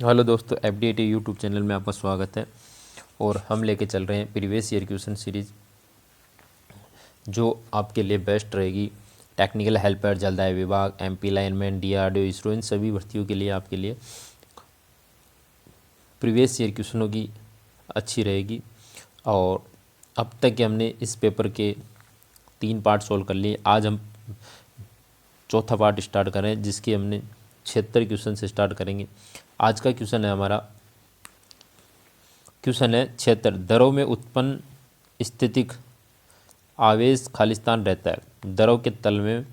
Hello दोस्तों, FD YouTube channel में आपका स्वागत है। और हम लेके चल रहे हैं प्रीवियस ईयर क्वेश्चन सीरीज़, जो आपके लिए बेस्ट रहेगी। टेक्निकल हेल्पर, जलदाय विभाग, MP लाइनमैन, DRDO, इसरो, इन सभी भर्तियों के लिए आपके लिए प्रीवियस ईयर क्वेश्चनों की अच्छी रहेगी। और अब तक के हमने इस पेपर के 3 पार्ट सोल्व कर लिए। आज हम चौथा पार्ट स्टार्ट करें, जिसकी हमने 76 क्वेश्चन से स्टार्ट करेंगे। आज का क्वेश्चन है हमारा, क्वेश्चन है 76। द्रव में उत्पन्न स्थितिक आवेश खालिस्तान रहता है। द्रव के तल में,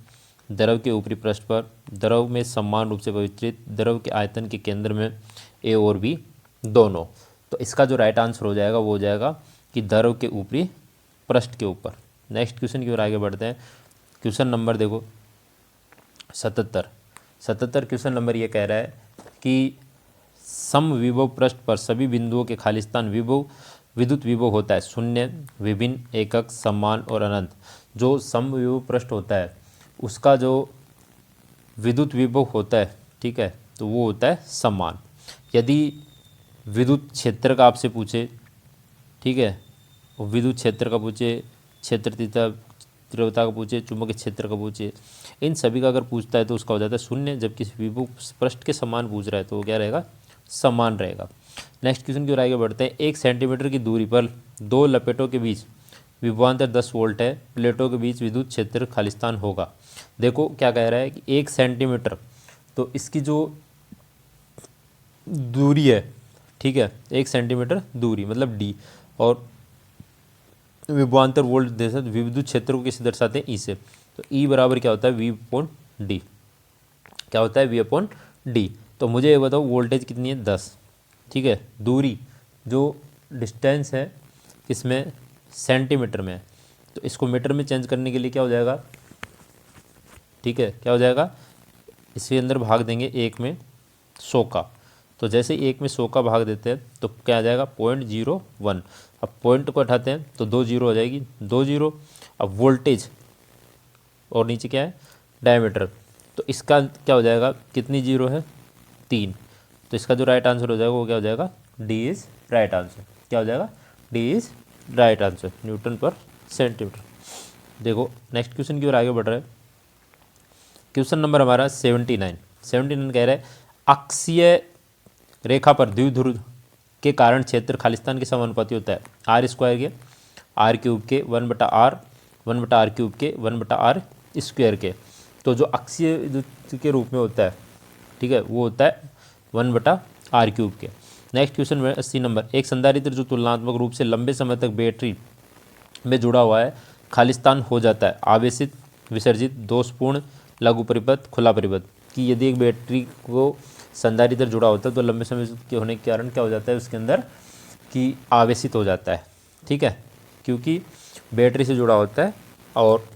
द्रव के ऊपरी पृष्ठ पर, द्रव में समान रूप से वितरित, द्रव के आयतन के केंद्र में A और B दोनों। तो इसका जो राइट आंसर हो जाएगा वो हो जाएगा कि द्रव के ऊपरी पृष्ठ के ऊपर। नेक्स्ट क्वेश्चन की ओर आगे बढ़ते हैं। क्वेश्चन नंबर देखो 77 क्वेश्चन नंबर ये कह रहा है कि समविभव पृष्ठ पर सभी बिंदुओं के खालिस्तान विभव विद्युत विभव होता है शून्य, विभिन्न, एकक, समान और अनंत। जो समविभव पृष्ठ होता है उसका जो विद्युत विभव होता है, ठीक है, तो वो होता है समान। यदि विद्युत क्षेत्र का आपसे पूछे, ठीक है, और विद्युत क्षेत्र का पूछे, क्षेत्र तीव्रता का पूछे, चुंबकीय क्षेत्र का पूछे, इन सभी का अगर पूछता है तो उसका हो जाता है शून्य। जबकि विभव पृष्ठ के समान पूछ रहा है तो वो क्या रहेगा, समान रहेगा। नेक्स्ट क्वेश्चन की ओर आगे बढ़ते हैं। 1 सेंटीमीटर की दूरी पर दो लपेटों के बीच विभवांतर 10 वोल्ट है, प्लेटों के बीच विद्युत क्षेत्र खालिस्तान होगा। देखो क्या कह रहा है कि 1 सेंटीमीटर, तो इसकी जो दूरी है, ठीक है, 1 सेंटीमीटर दूरी मतलब D, और विभवांतर वोल्ट दे सकते, विद्युत क्षेत्र को किसे दर्शाते हैं, E से। तो E बराबर क्या होता है, V/D। क्या होता है, V/D। तो मुझे ये बताओ वोल्टेज कितनी है, 10, ठीक है। दूरी जो डिस्टेंस है किसमें, सेंटीमीटर में है, तो इसको मीटर में चेंज करने के लिए क्या हो जाएगा, ठीक है, क्या हो जाएगा, इसके अंदर भाग देंगे 1 में 100 का। तो जैसे 1 में 100 का भाग देते हैं तो क्या आ जाएगा, 0.01। अब पॉइंट को हटाते हैं तो 2 जीरो हो जाएगी, 2 जीरो। अब वोल्टेज और नीचे क्या है, डायमीटर, तो इसका क्या हो जाएगा, कितनी जीरो है, 3। तो इसका जो राइट आंसर हो जाएगा वो क्या हो जाएगा, D इज़ राइट आंसर। क्या हो जाएगा, D is right answer, Newton पर सेंटीमीटर। देखो नेक्स्ट क्वेश्चन की ओर आगे बढ़ रहा है। क्वेश्चन नंबर हमारा 79 कह रहा है, अक्षीय रेखा पर द्विध्रुव के कारण क्षेत्र खालिस्तान के समानुपाती होता है, R² के, R³ के, 1/R, 1/R³ के, 1/R² के। तो जो अक्षीय विद्युत के रूप में होता है, ठीक है, वो होता है 1/R³ के। नेक्स्ट क्वेश्चन में 80 नंबर, एक संधारित्र जो तुलनात्मक रूप से लंबे समय तक बैटरी में जुड़ा हुआ है खालिस्तान हो जाता है, आवेशित, विसर्जित, दोषपूर्ण, लघु परिपथ, खुला परिपथ। कि यदि एक बैटरी को संधारित्र जुड़ा होता है तो लंबे समय के होने के कारण क्या हो जाता है उसके अंदर, कि आवेशित हो जाता है, ठीक है, क्योंकि बैटरी से जुड़ा होता है। और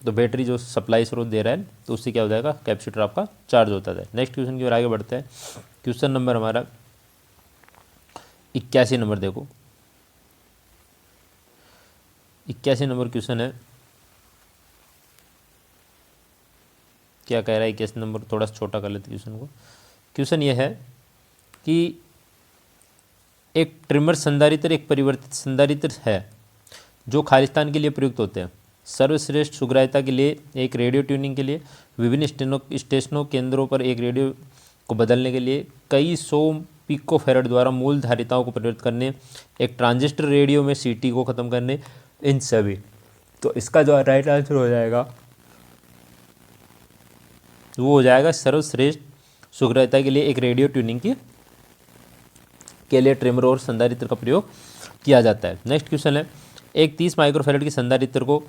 तो बैटरी जो सप्लाई स्रोत दे रहा है तो उससे क्या हो जाएगा, कैपेसिटर आपका चार्ज होता है। नेक्स्ट क्वेश्चन की ओर आगे बढ़ते हैं। क्वेश्चन नंबर हमारा 81 नंबर, देखो 81 नंबर क्वेश्चन है। क्या कह रहा है 81 नंबर, थोड़ा सा छोटा कर लेते क्वेश्चन को। क्वेश्चन ये है कि एक ट्रिमर संधारित्र एक परिवर्तित संधारित्र है जो खालिस्तान के लिए प्रयुक्त होते हैं। सर्वश्रेष्ठ सुग्राह्यता के लिए, एक रेडियो ट्यूनिंग के लिए, विभिन्न स्टेशनों केंद्रों पर एक रेडियो को बदलने के लिए, कई 100 पिकोफैराड द्वारा मूल धारिताओं को परिवर्तित करने, एक ट्रांजिस्टर रेडियो में CT को ख़त्म करने, इन सभी। तो इसका जो राइट आंसर हो जाएगा वो हो जाएगा सर्वश्रेष्ठ सुग्राह्यता के लिए एक रेडियो ट्यूनिंग के लिए ट्रिमर और संधारित्र का प्रयोग किया जाता है। नेक्स्ट क्वेश्चन है, एक 30 माइक्रोफैराड की संधारित्र को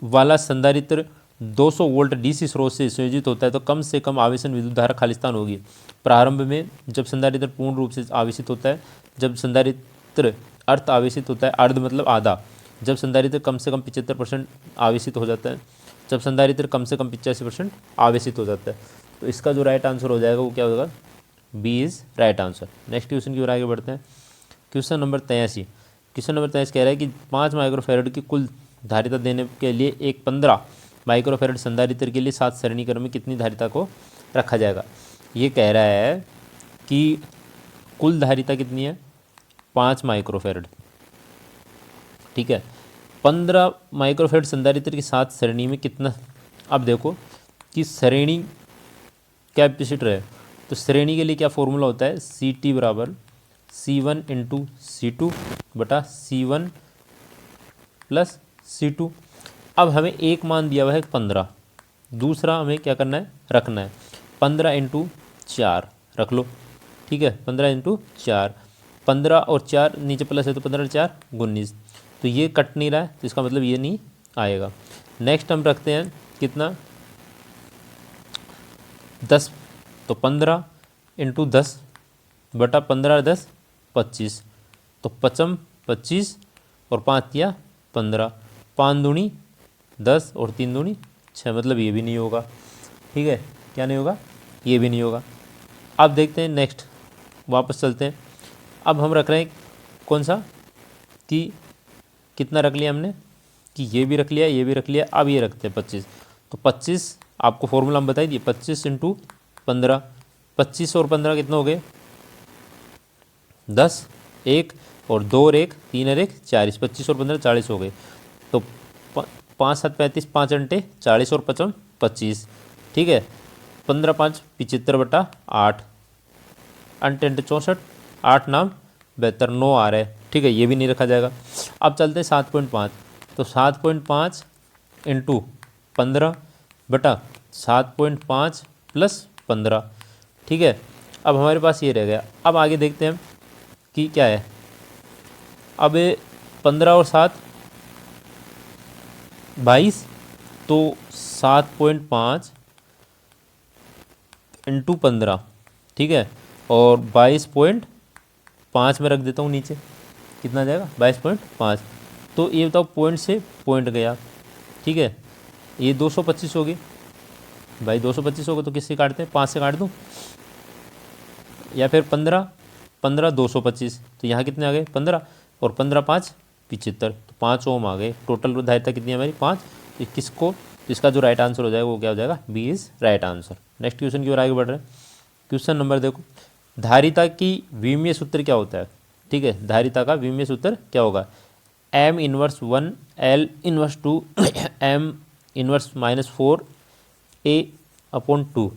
वाला संधारित्र 200 वोल्ट DC स्रोत से संयोजित होता है तो कम से कम आवेशन विद्युत धारा खालिस्तान होगी। प्रारंभ में जब संधारित्र पूर्ण रूप से आवेशित होता है, जब संधारित्र अर्ध आवेशित होता है, अर्ध मतलब आधा, जब संधारित्र कम से कम 75% आवेशित हो जाता है, जब संधारित्र कम से कम 85% आवेशित हो जाता है। तो इसका जो राइट आंसर हो जाएगा वो क्या होगा, B is right answer. Next question की ओर आगे बढ़ते हैं। क्वेश्चन नंबर 83 कह रहा है कि 5 माइक्रोफैराड की कुल धारिता देने के लिए एक 15 माइक्रोफैराड संधारित्र के लिए 7 सरणी क्रम में कितनी धारिता को रखा जाएगा। ये कह रहा है कि कुल धारिता कितनी है, 5 माइक्रोफेरेड। ठीक है, 15 माइक्रोफेरेड संधारित्र के साथ श्रेणी में कितना, अब देखो कि श्रेणी कैपेसिटर है तो श्रेणी के लिए क्या फॉर्मूला होता है, सी टी बराबर C1 इंटू C2 बटा C1 प्लस C2। अब हमें एक मान दिया हुआ है 15, दूसरा हमें क्या करना है, रखना है 15 इंटू 4 रख लो। ठीक है, 15 इंटू 4, 15 और 4 नीचे प्लस है तो 15 4 19, तो ये कट नहीं रहा है तो इसका मतलब ये नहीं आएगा। नेक्स्ट हम रखते हैं कितना, 10, तो 15 इंटू 10 बटा 15 10 25, तो 55 25 और 5 दिया 15, 5 दूनी 10 और 3 दूनी 6, मतलब ये भी नहीं होगा। ठीक है, क्या नहीं होगा, ये भी नहीं होगा। अब देखते हैं नेक्स्ट, वापस चलते हैं। अब हम रख रहे हैं कौन सा, कि कितना रख लिया हमने, कि ये भी रख लिया ये भी रख लिया, अब ये रखते हैं 25, तो 25 आपको फॉर्मूला हम बताई दिए, 25 इंटू 15, 25 और 15 कितना हो गए 10, 1 और 2 और 1 3 और 1 40, 25 और 15 40 हो गए, तो 5 7 35, 5 अंटे 40 और 55 25। ठीक है, 15 5 75 बटा 8, अंटे अंटे 64, 8 नाम 72, 9 आ रहा है। ठीक है, ये भी नहीं रखा जाएगा। अब चलते हैं 7.5, तो 7.5 इंटू 15 बटा 7.5 प्लस 15। ठीक है, अब हमारे पास ये रह गया। अब आगे देखते हैं कि क्या है, अब 15 और 7 22, तो 7.5 इंटू 15, ठीक है, और 22.5 में रख देता हूँ नीचे, कितना जाएगा 22.5, तो ये बताओ पॉइंट से पॉइंट गया। ठीक है, ये 225 होगी भाई, 225 होगा तो किससे काटते हैं, 5 से काट दूँ, या फिर 15 15 225, तो यहाँ कितने आ गए 15 और 15 5 75, तो 5 ओम आ गए। टोटल धारिता कितनी है हमारी 5, तो किसको, तो इसका जो राइट आंसर हो जाएगा वो क्या हो जाएगा, B is right answer. Next question की ओर आगे बढ़ रहे हैं। क्वेश्चन नंबर देखो, धारिता की विमीय सूत्र क्या होता है। ठीक है, धारिता का विमीय सूत्र क्या होगा, M inverse 1 L inverse 2 M inverse -4 A upon 2।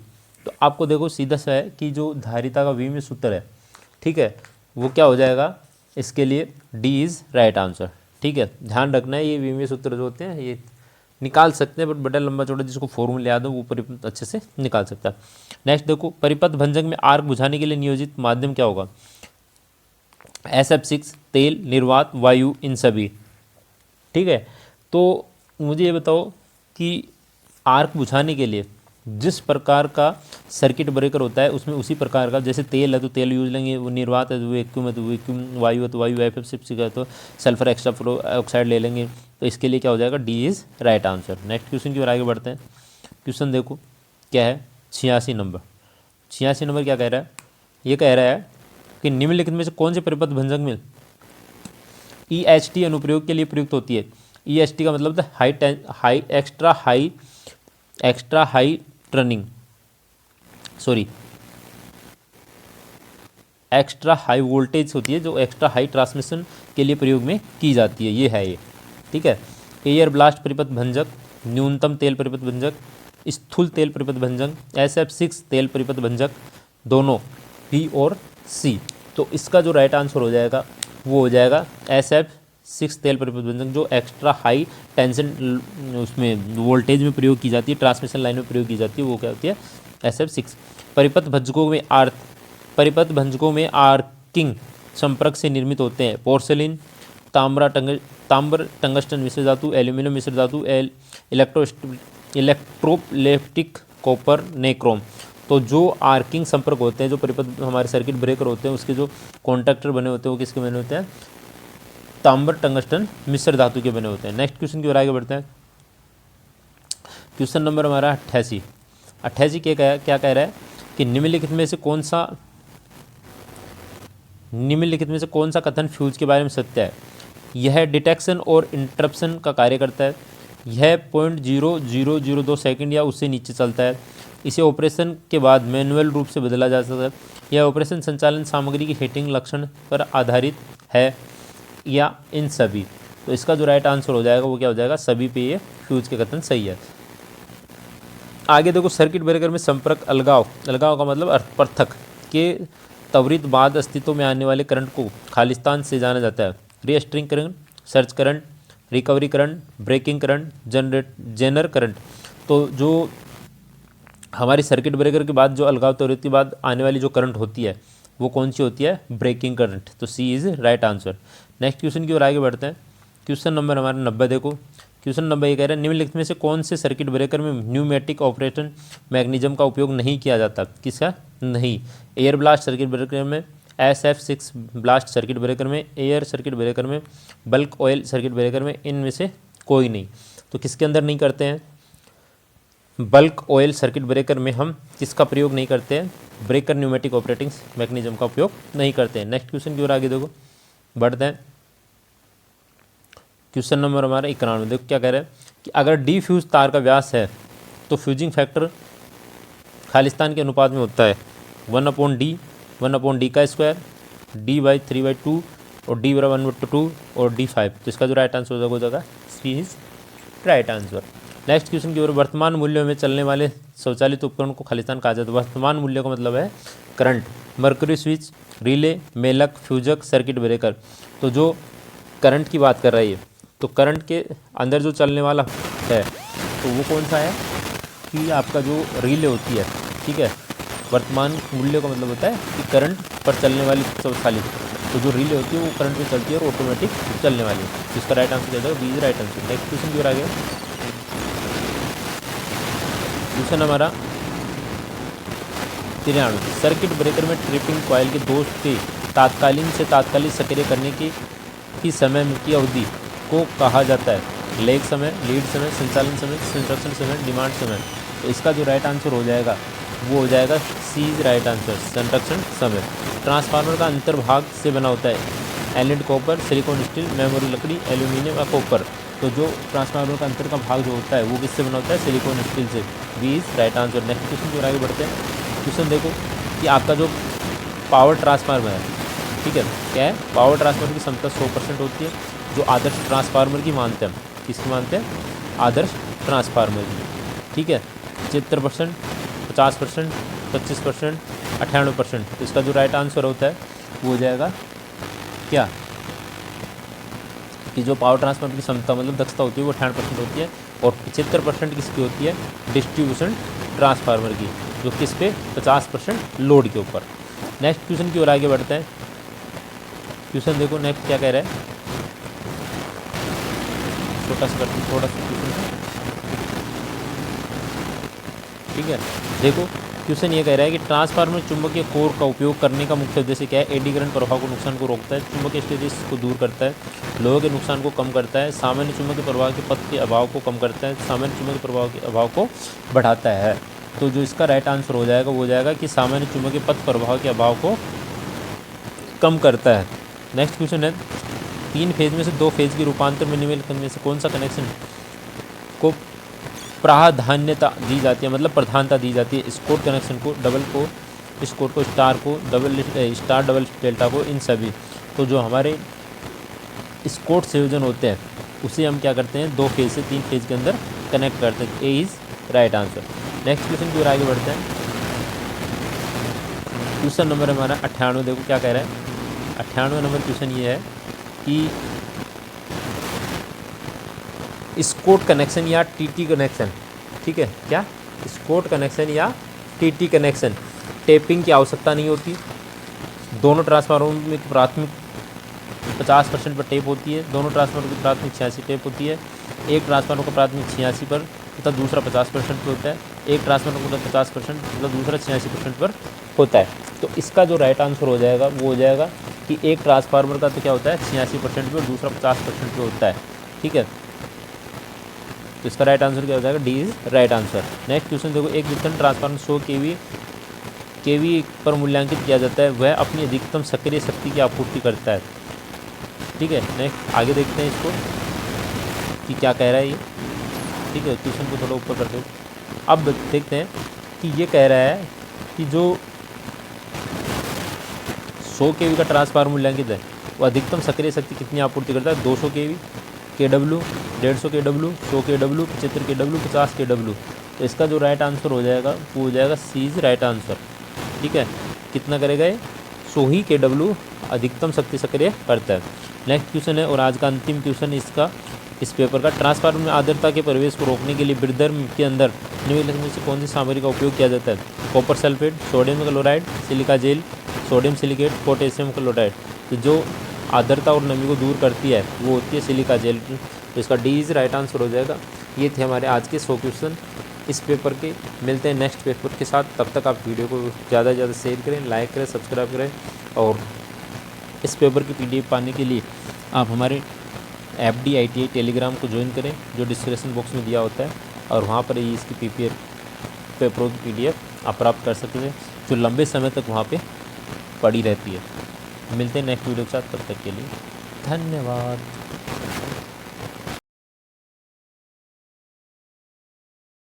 तो आपको देखो सीधा सा है कि जो धारिता का विमीय सूत्र है, ठीक है, वो क्या हो जाएगा, इसके लिए डी इज़ राइट आंसर। ठीक है, ध्यान रखना है, ये विमीय सूत्र जो होते हैं ये निकाल सकते हैं, बट बड़ा लंबा चौड़ा जिसको फॉर्मूला याद हो वो परिपथ अच्छे से निकाल सकता है। नेक्स्ट देखो, परिपथ भंजक में आर्क बुझाने के लिए नियोजित माध्यम क्या होगा, SF6, तेल, निर्वात, वायु, इन सभी। ठीक है, तो मुझे ये बताओ कि आर्क बुझाने के लिए जिस प्रकार का सर्किट ब्रेकर होता है उसमें उसी प्रकार का, जैसे तेल है तो तेल यूज लेंगे, वो निर्वात है तो वैक्यूम है तो वैक्यूम, वायु है तो वायु, SF6 है तो सल्फर एक्स्ट्रा ऑक्साइड ले लेंगे। तो इसके लिए क्या हो जाएगा, D is right answer. Next question की ओर आगे बढ़ते हैं। क्वेश्चन देखो क्या है, 86 नंबर। 86 नंबर क्या कह रहा है, ये कह रहा है कि निम्नलिखित में से कौन से परिपथ भंजक में EHT अनुप्रयोग के लिए प्रयुक्त होती है। EHT का मतलब था extra high turning, sorry extra high voltage होती है जो एक्स्ट्रा हाई ट्रांसमिशन के लिए प्रयोग में की जाती है, ये है ये। ठीक है, एयर ब्लास्ट परिपथ भंजक, न्यूनतम तेल परिपथ भंजक, स्थूल तेल परिपथ भंजक, SF6 तेल परिपथ भंजक, दोनों बी और सी। तो इसका जो राइट आंसर हो जाएगा वो हो जाएगा SF6 तेल परिपथ भंजक, जो एक्स्ट्रा हाई टेंशन उसमें वोल्टेज में प्रयोग की जाती है, ट्रांसमिशन लाइन में प्रयोग की जाती है, वो क्या होती है SF6। परिपथ भंजकों में आर्किंग संपर्क से निर्मित होते हैं पोर्सेलिन, ताम्र टंगस्टन मिश्र धातु, एल्यूमिनियम मिश्र धातु, इलेक्ट्रोप्लेटिक कॉपर नेक्रोम। तो जो आर्किंग संपर्क होते हैं, जो परिपथ हमारे सर्किट ब्रेकर होते हैं उसके जो कॉन्टैक्टर बने होते हैं वो किसके बने होते हैं, ताम्र टंगस्टन मिश्र धातु के बने होते हैं। नेक्स्ट क्वेश्चन की ओर आगे बढ़ते हैं। क्वेश्चन नंबर हमारा 88 क्या कह रहा है कि निम्नलिखित में से कौन सा कथन फ्यूज के बारे में सत्य है। यह डिटेक्शन और इंटरप्शन का कार्य करता है, यह 0.0002 सेकंड या उससे नीचे चलता है, इसे ऑपरेशन के बाद मैनुअल रूप से बदला जा सकता है। यह ऑपरेशन संचालन सामग्री की हीटिंग लक्षण पर आधारित है या इन सभी। तो इसका जो राइट आंसर हो जाएगा वो क्या हो जाएगा, सभी पे ये फ्यूज के कथन सही है। आगे देखो, सर्किट ब्रेकर में संपर्क अलगाव, अलगाव का मतलब पृथक के त्वरित बाद अस्तित्व में आने वाले करंट को खालिस्तान से जाना जाता है। Restriking current, surge current, recovery current, breaking current, zener current. तो जो हमारी सर्किट ब्रेकर के बाद जो अलगाव त्वरित के बाद आने वाली जो करंट होती है वो कौन सी होती है, ब्रेकिंग करंट। तो C is right answer. Next question की ओर आगे बढ़ते हैं। क्वेश्चन नंबर हमारा 90 देखो। क्वेश्चन नंबर ये कह रहा है निम्नलिखित में से कौन से सर्किट ब्रेकर में न्यूमेटिक ऑपरेशन मैकेनिज्म का उपयोग नहीं किया जाता। किसका नहीं, एयर ब्लास्ट सर्किट ब्रेकर में, SF6 ब्लास्ट सर्किट ब्रेकर में, एयर सर्किट ब्रेकर में, बल्क ऑयल सर्किट ब्रेकर में, इनमें से कोई नहीं। तो किसके अंदर नहीं करते हैं, बल्क ऑयल सर्किट ब्रेकर में हम किसका प्रयोग नहीं करते हैं, ब्रेकर न्यूमेटिक ऑपरेटिंग मैकेनिज्म का उपयोग नहीं करते हैं। नेक्स्ट क्वेश्चन की ओर आगे देखो बढ़ते हैं। क्वेश्चन नंबर हमारा 91 देखो क्या कह रहा है कि अगर डी फ्यूज तार का व्यास है तो फ्यूजिंग फैक्टर खालिस्तान के अनुपात में होता है 1/d, 1/d का स्क्वायर, d/3/2 और d/1/2 और d5। तो इसका जो राइट आंसर हो जाएगा C is right answer. Next question की ओर, वर्तमान मूल्यों में चलने वाले स्वचालित उपकरण को खालिस्तान कहा जाता है। वर्तमान मूल्य का मतलब है करंट, मर्करी स्विच, रिले, मेलक, फ्यूजक, सर्किट ब्रेकर। तो जो करंट की बात कर रही है तो करंट के अंदर जो चलने वाला है तो वो कौन सा है कि आपका जो रिले होती है, ठीक है। वर्तमान मूल्य का मतलब होता है कि करंट पर चलने वाली स्वचालित, तो जो रिले होती है वो करंट पे चलती है और ऑटोमेटिक चलने वाली है। तो इसका राइट आंसर देगा B is right answer. Next question की ओर आ गया। क्वेश्चन हमारा 93, सर्किट ब्रेकर में ट्रिपिंग कॉइल के दोष के तात्कालीन से तात्कालिक सक्रिय करने की समय की अवधि को कहा जाता है लेग समय, लीड समय, संचालन समय, संरक्षण समय, डिमांड समय। तो इसका जो राइट आंसर हो जाएगा वो हो जाएगा सी इज राइट आंसर, संरक्षण समय। ट्रांसफार्मर का अंतर्भाग से बना होता है एलिड कॉपर, सिलिकॉन स्टील, मेमोरी लकड़ी, एल्यूमिनियम या कॉपर। तो जो ट्रांसफार्मर का अंतर का भाग जो होता है वो किससे बना होता है, सिलिकॉन स्टील से। B is right answer. Next question की ओर आगे बढ़ते हैं। क्वेश्चन देखो कि आपका जो पावर ट्रांसफार्मर है, ठीक है, क्या है, पावर ट्रांसफार्मर की क्षमता 100% होती है, जो आदर्श ट्रांसफार्मर की मानते हैं। किसकी मानते हैं, आदर्श ट्रांसफार्मर की, ठीक है। 75%, 50%, 25%, 98%। तो इसका जो राइट आंसर होता है वो हो जाएगा क्या, कि जो पावर ट्रांसफार्मर की क्षमता मतलब दक्षता होती है वो 98% होती है और 75% किसकी होती है, डिस्ट्रीब्यूशन ट्रांसफार्मर की, जो किस पे 50% लोड के ऊपर। नेक्स्ट क्वेश्चन की ओर आगे बढ़ते हैं। क्वेश्चन देखो नेक्स्ट क्या कह रहा है, छोटा सा क्वेश्चन, ठीक है। देखो क्वेश्चन ये कह रहा है कि ट्रांसफार्मर चुंबकीय कोर का उपयोग करने का मुख्य उद्देश्य क्या है। एडी करंट प्रभाव को, नुकसान को रोकता है, चुंबकीय स्थिति को दूर करता है, लोहे के नुकसान को कम करता है, सामान्य चुंबकीय प्रभाव के पथ के अभाव को कम करता है, सामान्य चुंबकीय प्रभाव के अभाव को बढ़ाता है। तो जो इसका राइट आंसर हो जाएगा वो हो जाएगा कि सामान्य चुंबकीय पथ प्रभाव के अभाव को कम करता है। नेक्स्ट क्वेश्चन है 3 फेज में से 2 फेज के रूपांतर में निम्नलिखित में से कौन सा कनेक्शन को प्राधान्यता दी जाती है, मतलब प्रधानता दी जाती है। स्कोर कनेक्शन को, डबल को, स्कोर को, स्टार को, स्टार डबल डेल्टा को, इन सभी। तो जो हमारे स्कोर संयोजन होते हैं उसे हम क्या करते हैं, 2 फेज से 3 फेज के अंदर कनेक्ट करते हैं। A is right answer. Next question की ओर आगे बढ़ते हैं। क्वेश्चन नंबर हमारा 98 देखो क्या कह रहा है। 98 नंबर क्वेश्चन ये है कि स्कोट कनेक्शन या टीटी कनेक्शन, ठीक है, क्या स्कोट कनेक्शन या टीटी कनेक्शन, टेपिंग की आवश्यकता नहीं होती। दोनों ट्रांसफार्मर में प्राथमिक 50% पर टेप होती है, दोनों ट्रांसफार्मर की प्राथमिक 86 टेप होती है। एक ट्रांसफार्मर का प्राथमिक 86 पर तथा दूसरा 50% पर होता है। एक ट्रांसफार्मर का 50% तथा दूसरा 86% पर होता है। तो इसका जो राइट आंसर हो जाएगा वो हो जाएगा कि एक ट्रांसफार्मर का तो क्या होता है 86% पर, दूसरा 50% पर होता है, ठीक है। तो इसका राइट आंसर क्या हो जाएगा, D is right answer. Next question देखो, एक वितरण ट्रांसफार्मर 100 केवी पर मूल्यांकित किया जाता है, वह अपनी अधिकतम सक्रिय शक्ति की आपूर्ति करता है, ठीक है। नेक्स्ट आगे देखते हैं इसको कि क्या कह रहा है ये, ठीक है। क्वेश्चन को थोड़ा ऊपर करते हैं। अब देखते हैं कि ये कह रहा है कि जो 100 kV का ट्रांसफार्मर मूल्यांकित है वो अधिकतम सक्रिय शक्ति कितनी आपूर्ति करता है, 200 kV, kW, 150 kW, 100 kW, 75 kW, 50 kW। तो इसका जो राइट आंसर हो जाएगा वो हो जाएगा सी इज राइट आंसर। ठीक है, कितना करेगा ये, 100 ही kW अधिकतम शक्ति सक्रिय करता है। नेक्स्ट क्वेश्चन है और आज का अंतिम क्वेश्चन इसका इस पेपर का, ट्रांसफार्मर में आर्द्रता के प्रवेश को रोकने के लिए वृद्धर्म के अंदर निम्नलिखित में से कौन सी सामग्री का उपयोग किया जाता है, copper sulphate, sodium chloride, silica gel, sodium silicate, potassium chloride. तो जो आर्द्रता और नमी को दूर करती है वो होती है सिलिका जेल। तो इसका डी इज राइट आंसर हो जाएगा। ये थे हमारे आज के 100 क्वेश्चन इस पेपर के। मिलते हैं नेक्स्ट पेपर के साथ, तब तक आप वीडियो को ज़्यादा से ज़्यादा शेयर करें, लाइक करें, सब्सक्राइब करें। और इस पेपर की PDF पाने के लिए आप हमारे FD ITI टेलीग्राम को ज्वाइन करें जो डिस्क्रिप्शन बॉक्स में दिया होता है, और वहाँ पर ही इसकी पेपरों की PDF आप प्राप्त कर सकते हैं जो लंबे समय तक वहाँ पे पड़ी रहती है। मिलते हैं नेक्स्ट वीडियो के साथ, तब तक के लिए धन्यवाद।